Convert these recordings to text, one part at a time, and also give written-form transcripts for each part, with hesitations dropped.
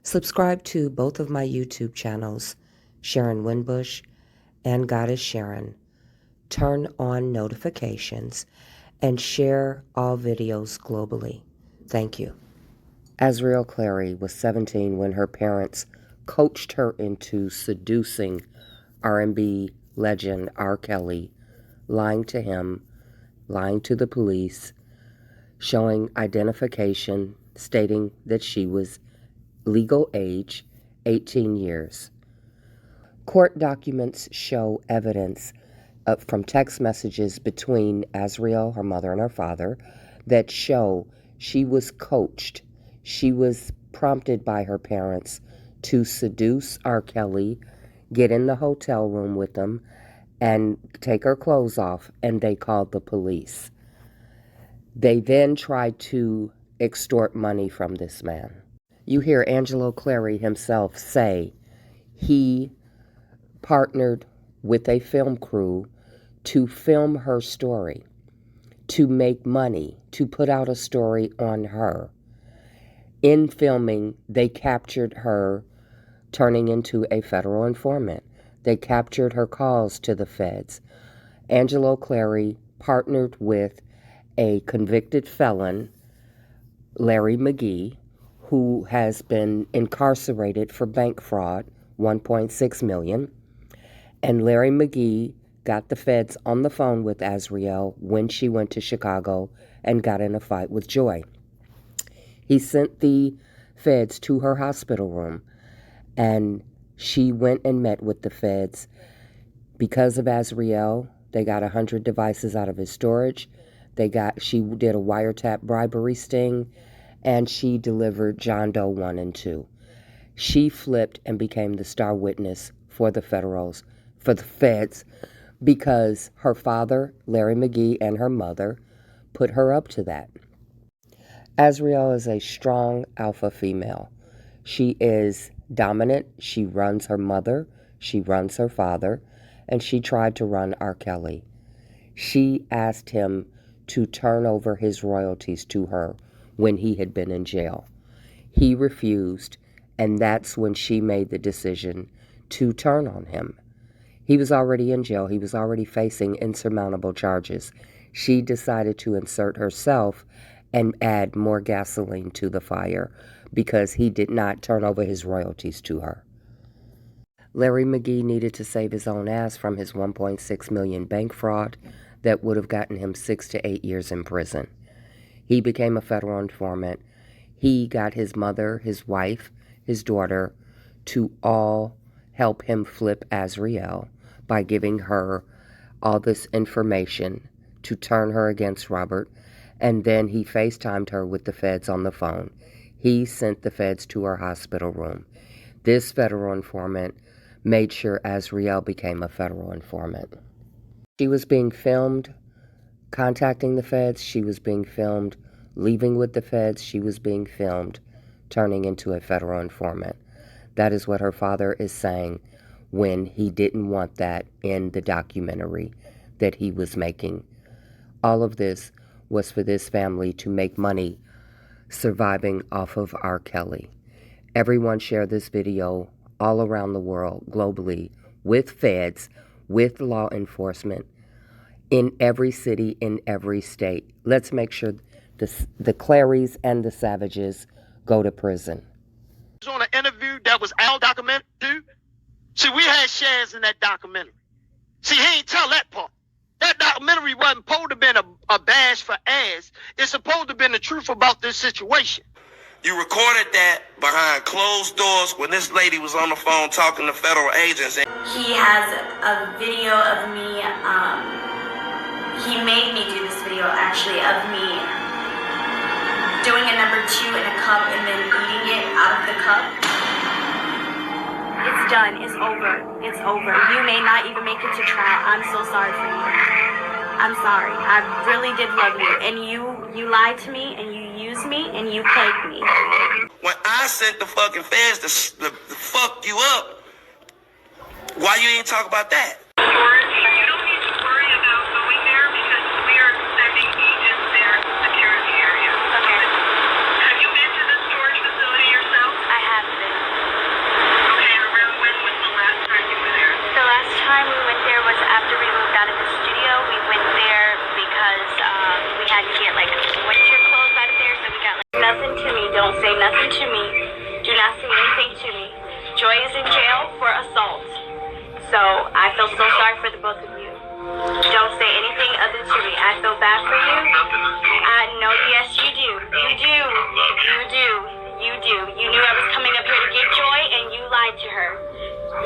Subscribe to both of my YouTube channels, Sharon Winbush and Goddess Sharon. Turn on notifications and share all videos globally. Thank you. AZRIEL Clary was 17 when her parents coached her into seducing R&B legend R. Kelly, lying to him, lying to the police, showing identification, stating that she was legal age, 18 years. Court documents show evidence from text messages between AZRIEL, her mother, and her father that show she was coached. She was prompted by her parents to seduce R. Kelly, get in the hotel room with them, and take her clothes off, and they called the police. They then tried to extort money from this man. You hear Angelo Clary himself say he partnered with a film crew to film her story, to make money, to put out a story on her. In filming, they captured her turning into a federal informant. They captured her calls to the feds. Angelo Clary partnered with a convicted felon, Larry McGee, who has been incarcerated for bank fraud, $1.6 million. And Larry McGee got the feds on the phone with AZRIEL when she went to Chicago and got in a fight with Joy. He sent the feds to her hospital room, and she went and met with the feds. Because of AZRIEL, they got 100 devices out of his storage. She did a wiretap bribery sting, and she delivered John Doe 1 and 2. She flipped and became the star witness for the feds, because her father, Larry McGee, and her mother put her up to that. AZRIEL is a strong alpha female. She is dominant. She runs her mother. She runs her father. And she tried to run R. Kelly. She asked him to turn over his royalties to her when he had been in jail. He refused, and that's when she made the decision to turn on him. He was already in jail. He was already facing insurmountable charges. She decided to insert herself and add more gasoline to the fire because he did not turn over his royalties to her. Larry McGee needed to save his own ass from his $1.6 million bank fraud that would have gotten him 6 to 8 years in prison. He became a federal informant. He got his mother, his wife, his daughter to all help him flip AZRIEL by giving her all this information to turn her against Robert. And then he FaceTimed her with the feds on the phone. He sent the feds to her hospital room. This federal informant made sure AZRIEL became a federal informant. She was being filmed contacting the feds. She was being filmed leaving with the feds. She was being filmed turning into a federal informant. That is what her father is saying when he didn't want that in the documentary that he was making. All of this was for this family to make money surviving off of R. Kelly. Everyone share this video all around the world, globally, with feds, with law enforcement, in every city, in every state. Let's make sure the Clarys and the Savages go to prison. On an interview that was our documentary too. See, we had shares in that documentary. See, he ain't tell that part. That documentary wasn't supposed to have been a bash for ass. It's supposed to have been the truth about this situation. You recorded that behind closed doors when this lady was on the phone talking to federal agents. He has a video of me, he made me do this video actually of me doing a number 2 in a cup and then eating it out of the cup. It's done, it's over, it's over. You may not even make it to trial. I'm so sorry for you. I'm sorry, I really did love you. And you lied to me and you used me and you plagued me. When I sent the fucking feds to fuck you up, why you ain't talk about that? You don't need to worry about going there because we are sending agents there to secure the area. Okay. Have you been to the storage facility yourself? I have been. not say anything to me. Joy is in jail for assault. So I feel so sorry for the both of you. Don't say anything other to me. I feel bad for you. I know, yes, you do. You do. You do. You do. You knew I was coming up here to get Joy, and you lied to her.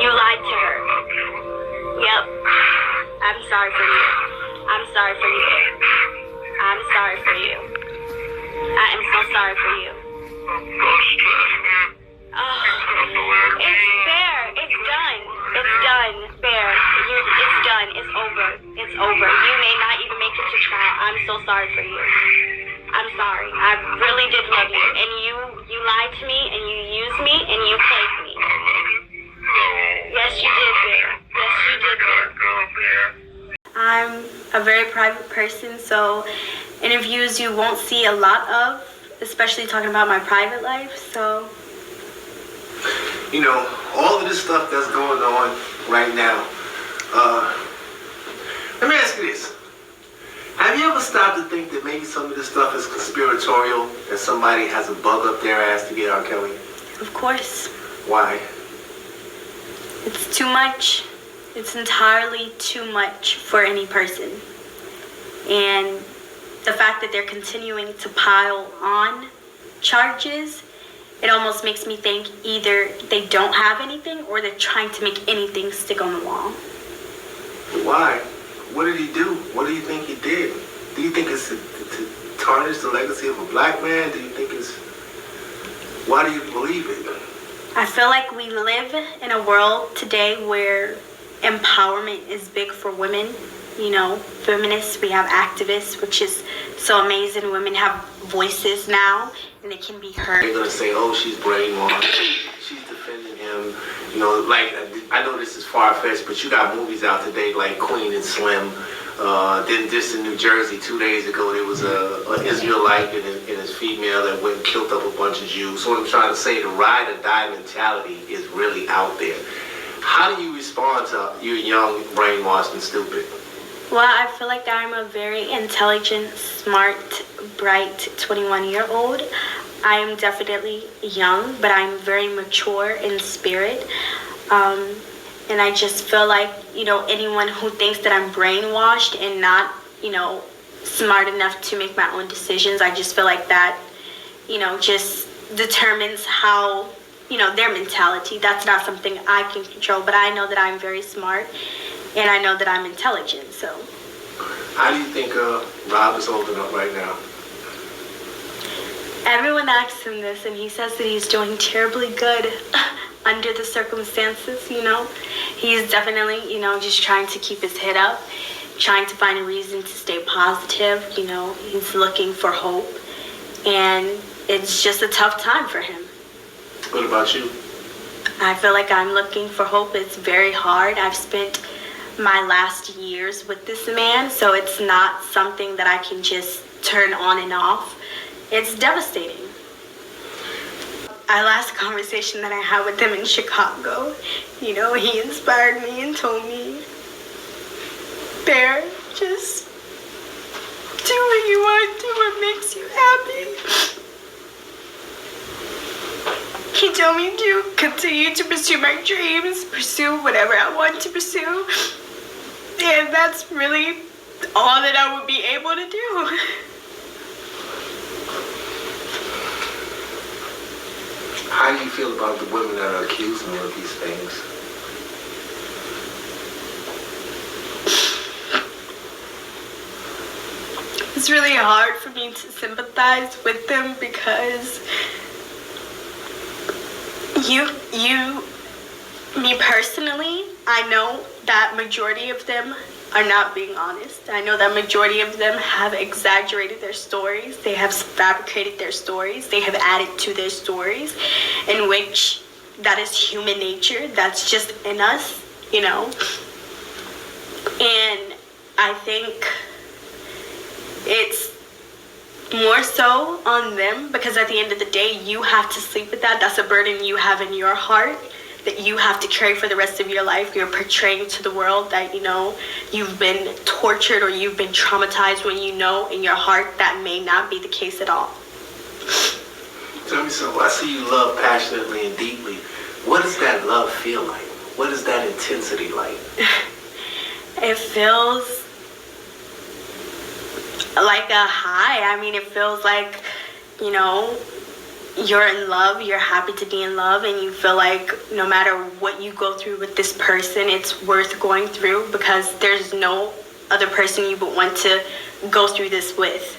You lied to her. Yep. I'm sorry for you. I'm sorry for you. I'm sorry for you. I am so sorry for you. Oh, it's Bear. It's done. It's done, Bear. It's done. It's over. It's over. You may not even make it to trial. I'm so sorry for you. I'm sorry. I really did love you. And you lied to me, and you used me, and you played me. Yes, you did, Bear. Yes, you did, Bear. I'm a very private person, so interviews you won't see a lot of, especially talking about my private life, so. You know, all of this stuff that's going on right now, let me ask you this. Have you ever stopped to think that maybe some of this stuff is conspiratorial and somebody has a bug up their ass to get R. Kelly? Of course. Why? It's too much. It's entirely too much for any person. And the fact that they're continuing to pile on charges, it almost makes me think either they don't have anything or they're trying to make anything stick on the wall. Why? What did he do? What do you think he did? Do you think it's to tarnish the legacy of a black man? Do you think it's... Why do you believe it? I feel like we live in a world today where empowerment is big for women. You know, feminists, we have activists, which is so amazing. Women have voices now, and they can be heard. They're gonna say, oh, she's brainwashed. She's defending him. You know, like, I know this is far-fetched, but you got movies out today like Queen and Slim. Then just in New Jersey 2 days ago, there was an Israelite and his female that went and killed up a bunch of Jews. So what I'm trying to say, the ride or die mentality is really out there. How do you respond to you young, brainwashed, and stupid? Well, I feel like I'm a very intelligent, smart, bright 21-year-old. I am definitely young, but I'm very mature in spirit. And I just feel like, you know, anyone who thinks that I'm brainwashed and not, you know, smart enough to make my own decisions, I just feel like that, you know, just determines how, you know, their mentality. That's not something I can control, but I know that I'm very smart and I know that I'm intelligent, so. How do you think Rob is holding up right now? Everyone asks him this, and he says that he's doing terribly good under the circumstances, you know. He's definitely, you know, just trying to keep his head up, trying to find a reason to stay positive, you know. He's looking for hope, and it's just a tough time for him. What about you? I feel like I'm looking for hope. It's very hard. I've spent my last years with this man, so it's not something that I can just turn on and off. It's devastating. Our last conversation that I had with him in Chicago, you know, he inspired me and told me, Bear, just do what you want, do what makes you happy. He told me to continue to pursue my dreams, pursue whatever I want to pursue. And that's really all that I would be able to do. How do you feel about the women that are accusing you of these things? It's really hard for me to sympathize with them because me personally, I know that majority of them are not being honest. I know that majority of them have exaggerated their stories. They have fabricated their stories. They have added to their stories, in which that is human nature. That's just in us, you know. And I think it's more so on them, because at the end of the day, you have to sleep with that. That's a burden you have in your heart that you have to carry for the rest of your life. You're portraying to the world that, you know, you've been tortured or you've been traumatized, when you know in your heart that may not be the case at all. So Tell me something. I see you love passionately and deeply. What does that love feel like? What is that intensity like? It feels like a high. I mean, it feels like, you know, you're in love, you're happy to be in love, and you feel like no matter what you go through with this person, it's worth going through because there's no other person you would want to go through this with.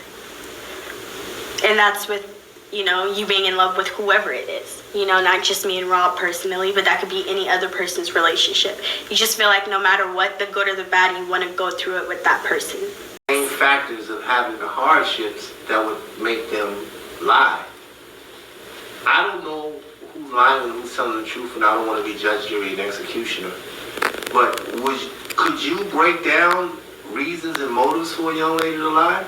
And that's with, you know, you being in love with whoever it is. You know, not just me and Rob personally, but that could be any other person's relationship. You just feel like no matter what, the good or the bad, you want to go through it with that person. Main factors of having the hardships that would make them lie. I don't know who's lying and who's telling the truth, and I don't want to be judge, jury, and executioner. But could you break down reasons and motives for a young lady to lie?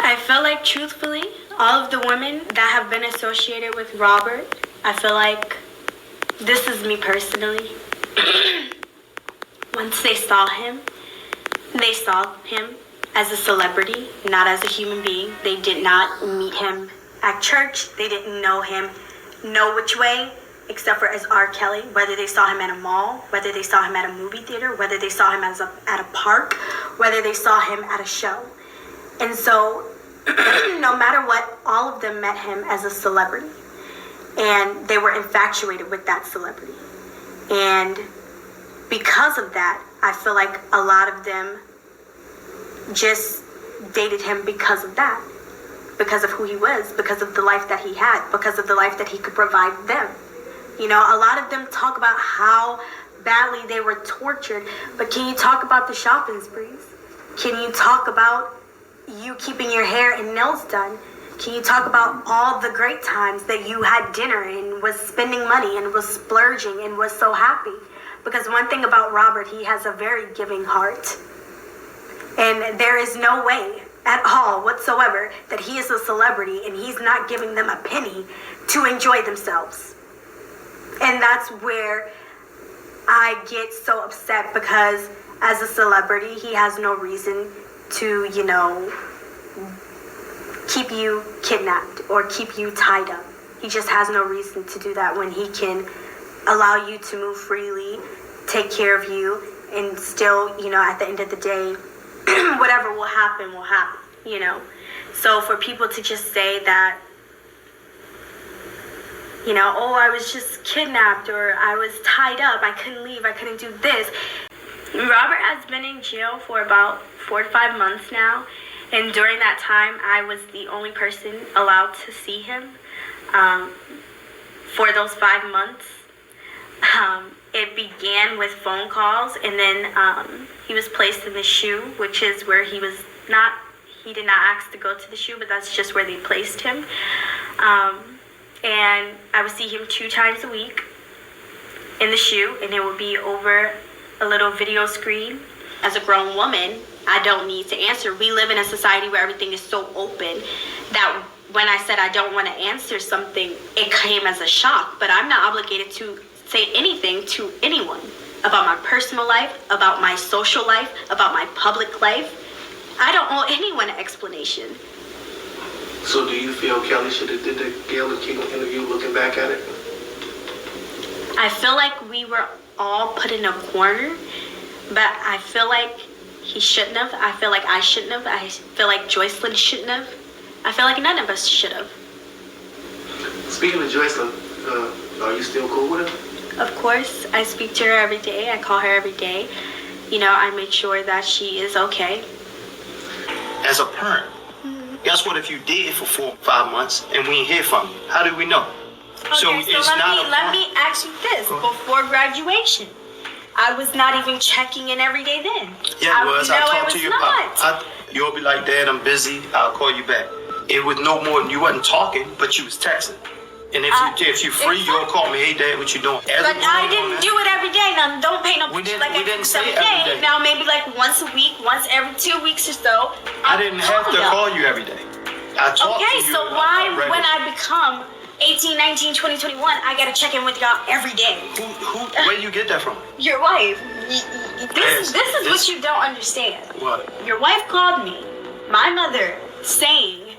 I feel like, truthfully, all of the women that have been associated with Robert, I feel like this is me personally. Once they saw him as a celebrity, not as a human being. They did not meet him at church. They didn't know him no which way, except for as R. Kelly, whether they saw him at a mall, whether they saw him at a movie theater, whether they saw him at a park, whether they saw him at a show. And so, no matter what, all of them met him as a celebrity. And they were infatuated with that celebrity. And because of that, I feel like a lot of them just dated him because of that. Because of who he was, because of the life that he had, because of the life that he could provide them. You know, a lot of them talk about how badly they were tortured, but can you talk about the shopping sprees? Can you talk about you keeping your hair and nails done? Can you talk about all the great times that you had dinner and was spending money and was splurging and was so happy? Because one thing about Robert, he has a very giving heart. And there is no way at all whatsoever that he is a celebrity and he's not giving them a penny to enjoy themselves. And that's where I get so upset, because as a celebrity, he has no reason to, you know, keep you kidnapped or keep you tied up. He just has no reason to do that when he can allow you to move freely, take care of you, and still, you know, at the end of the day, whatever will happen, you know. So for people to just say that, you know, oh, I was just kidnapped or I was tied up, I couldn't leave, I couldn't do this. Robert has been in jail for about 4 to 5 months now. And during that time, I was the only person allowed to see him for those 5 months. It began with phone calls, and then he was placed in the SHU, which is where he did not ask to go to the SHU, but that's just where they placed him. And I would see him 2 times a week in the SHU, and it would be over a little video screen. As a grown woman, I don't need to answer. We live in a society where everything is so open that when I said I don't want to answer something, it came as a shock. But I'm not obligated to say anything to anyone about my personal life, about my social life, about my public life. I don't owe anyone an explanation. So do you feel Kelly should have did the Gayle King interview looking back at it? I feel like we were all put in a corner, but I feel like he shouldn't have. I feel like I shouldn't have. I feel like Joycelyn shouldn't have. I feel like none of us should have. Speaking of Joycelyn, are you still cool with her? Of course, I speak to her every day. I call her every day. You know, I make sure that she is okay. As a parent, guess what if you did for 4 or 5 months and we ain't hear from you? How do we know? Okay, so let me ask you this. Before graduation, I was not even checking in every day then. Yeah, it was. I talked to your pop. You'll be like, Dad, I'm busy. I'll call you back. It was no more. You wasn't talking, but you was texting. And if you're free, you'll call me. Hey, Dad, what you doing? But I didn't do it every day. Now, don't paint no picture like I didn't say every day. Now, maybe like once a week, once every 2 weeks or so. I didn't have to call you every day. I talked to you. Okay, so why, when I become 18, 19, 20, 21, I gotta check in with y'all every day? Where you get that from? Your wife. This is what you don't understand. What? Your wife called me, my mother, saying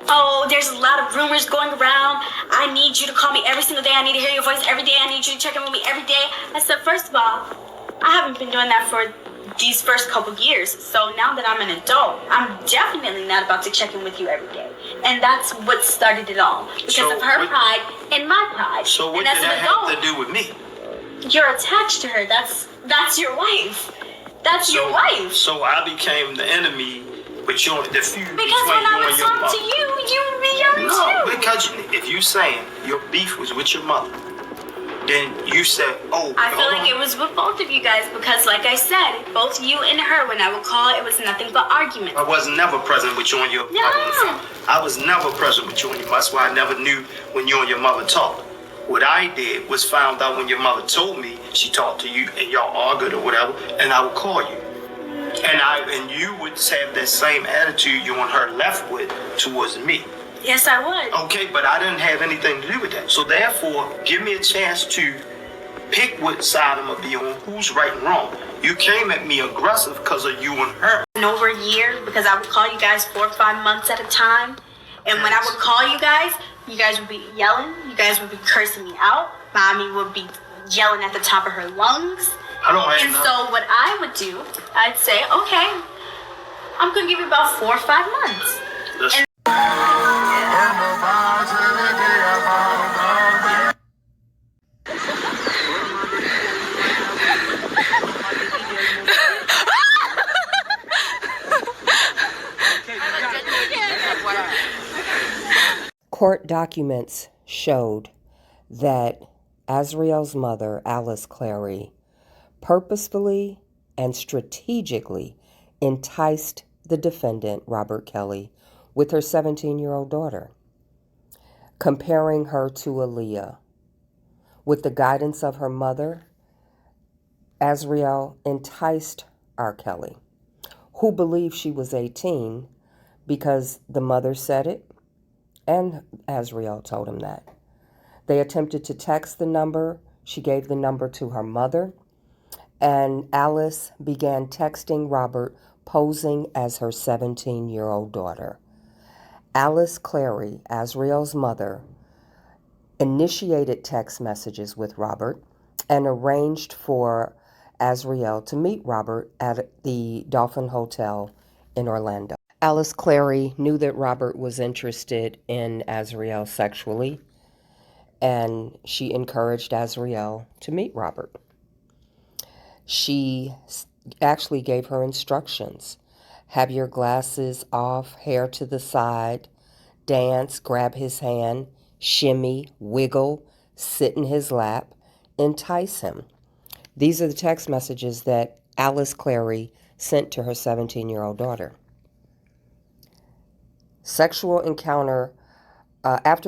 oh, there's a lot of rumors going around. I need you to call me every single day. I need to hear your voice every day. I need you to check in with me every day. I said, first of all, I haven't been doing that for these first couple years. So now that I'm an adult, I'm definitely not about to check in with you every day. And that's what started it all. Because of her pride and my pride. So what and did that have to do with me? You're attached to her. That's your wife. That's your wife. So I became the enemy, but you're the feud between Because when I would you and your talk to mother. you, you would be yelling No, too. because if you saying your beef was with your mother, then you said, oh, I feel hold like on. it was with both of you guys because, like I said, both you and her, when I would call, it was nothing but arguments. I was never present with you and your mother on the phone. I was never present with you and your mother. That's why I never knew when you and your mother talked. What I did was found out when your mother told me she talked to you and y'all argued or whatever, and I would call you. And you would have that same attitude you and her left with towards me. Yes, I would. Okay, but I didn't have anything to do with that. So therefore, give me a chance to pick what side I'm gonna be on, who's right and wrong. You came at me aggressive because of you and her. And over a year, because I would call you guys 4 or 5 months at a time. And when I would call you guys would be yelling. You guys would be cursing me out. Mommy would be yelling at the top of her lungs. I don't have And nothing. so what I would do, I'd say, okay, I'm going to give you about 4 or 5 months. Listen. Court documents showed that AZRIEL's mother, Alice Clary, purposefully and strategically enticed the defendant, Robert Kelly, with her 17-year-old daughter, comparing her to Aaliyah. With the guidance of her mother, AZRIEL enticed R. Kelly, who believed she was 18 because the mother said it and AZRIEL told him that. They attempted to text the number. She gave the number to her mother, and Alice began texting Robert, posing as her 17-year-old daughter. Alice Clary, AZRIEL's mother, initiated text messages with Robert and arranged for AZRIEL to meet Robert at the Dolphin Hotel in Orlando. Alice Clary knew that Robert was interested in AZRIEL sexually, and she encouraged AZRIEL to meet Robert. She actually gave her instructions. Have your glasses off, hair to the side, dance, grab his hand, shimmy, wiggle, sit in his lap, entice him. These are the text messages that Alice Clary sent to her 17-year-old daughter. After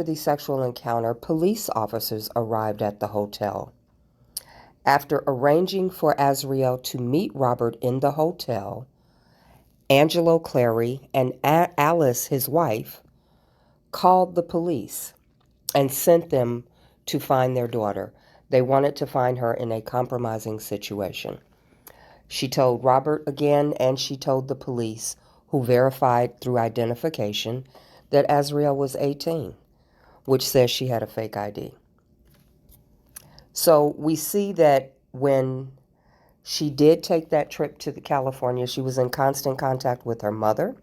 the sexual encounter, police officers arrived at the hotel. After arranging for AZRIEL to meet Robert in the hotel, Angelo Clary and Alice, his wife, called the police and sent them to find their daughter. They wanted to find her in a compromising situation. She told Robert again, and she told the police, who verified through identification, that AZRIEL was 18, which says she had a fake ID. So we see that when she did take that trip to California, she was in constant contact with her mother,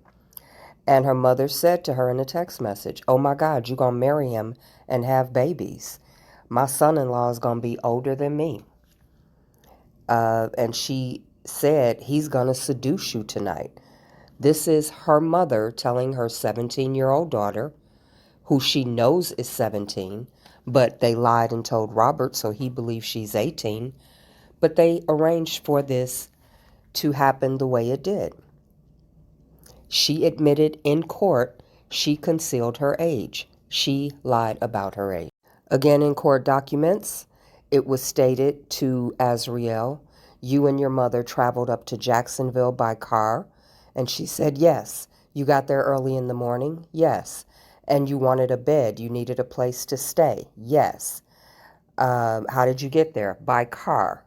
and her mother said to her in a text message, "Oh my God, you're going to marry him and have babies. My son-in-law is going to be older than me." And she said, "He's going to seduce you tonight." This is her mother telling her 17-year-old daughter, who she knows is 17, but they lied and told Robert, so he believes she's 18. But they arranged for this to happen the way it did. She admitted in court she concealed her age. She lied about her age. Again, in court documents, it was stated to AZRIEL, "You and your mother traveled up to Jacksonville by car?" And she said, "Yes." "You got there early in the morning?" "Yes." "And you wanted a bed. You needed a place to stay?" "Yes." "How did you get there?" "By car.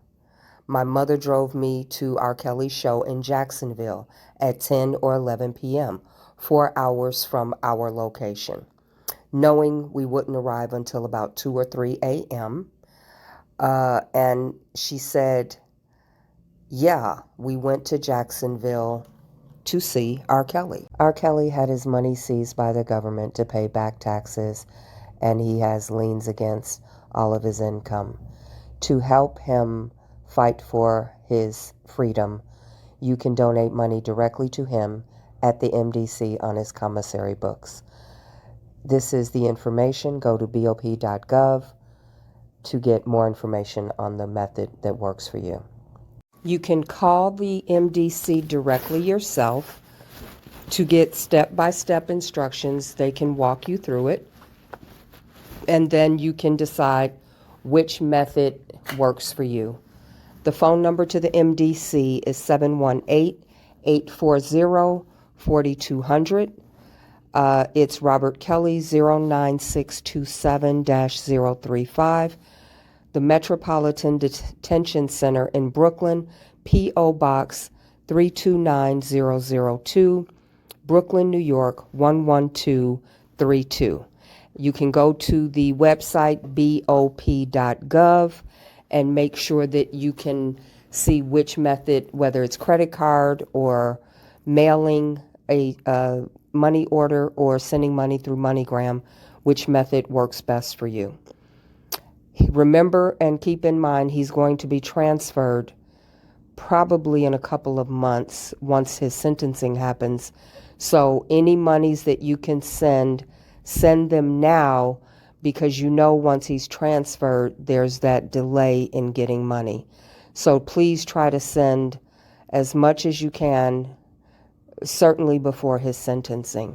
My mother drove me to R. Kelly's show in Jacksonville at 10 or 11 p.m. 4 hours from our location, knowing we wouldn't arrive until about 2 or 3 a.m. And she said, yeah, we went to Jacksonville to see R. Kelly. R. Kelly had his money seized by the government to pay back taxes, and he has liens against all of his income. To help him fight for his freedom, you can donate money directly to him at the MDC on his commissary books. This is the information. Go to bop.gov to get more information on the method that works for you. You can call the MDC directly yourself to get step-by-step instructions. They can walk you through it, and then you can decide which method works for you. The phone number to the MDC is 718-840-4200. It's Robert Kelly, 09627-035. The Metropolitan Detention Center in Brooklyn, P.O. Box 329002, Brooklyn, New York 11232. You can go to the website bop.gov and make sure that you can see which method, whether it's credit card or mailing a money order or sending money through MoneyGram, which method works best for you. Remember and keep in mind he's going to be transferred probably in a couple of months once his sentencing happens. So any monies that you can send them now, because you know once he's transferred, there's that delay in getting money. So please try to send as much as you can, certainly before his sentencing.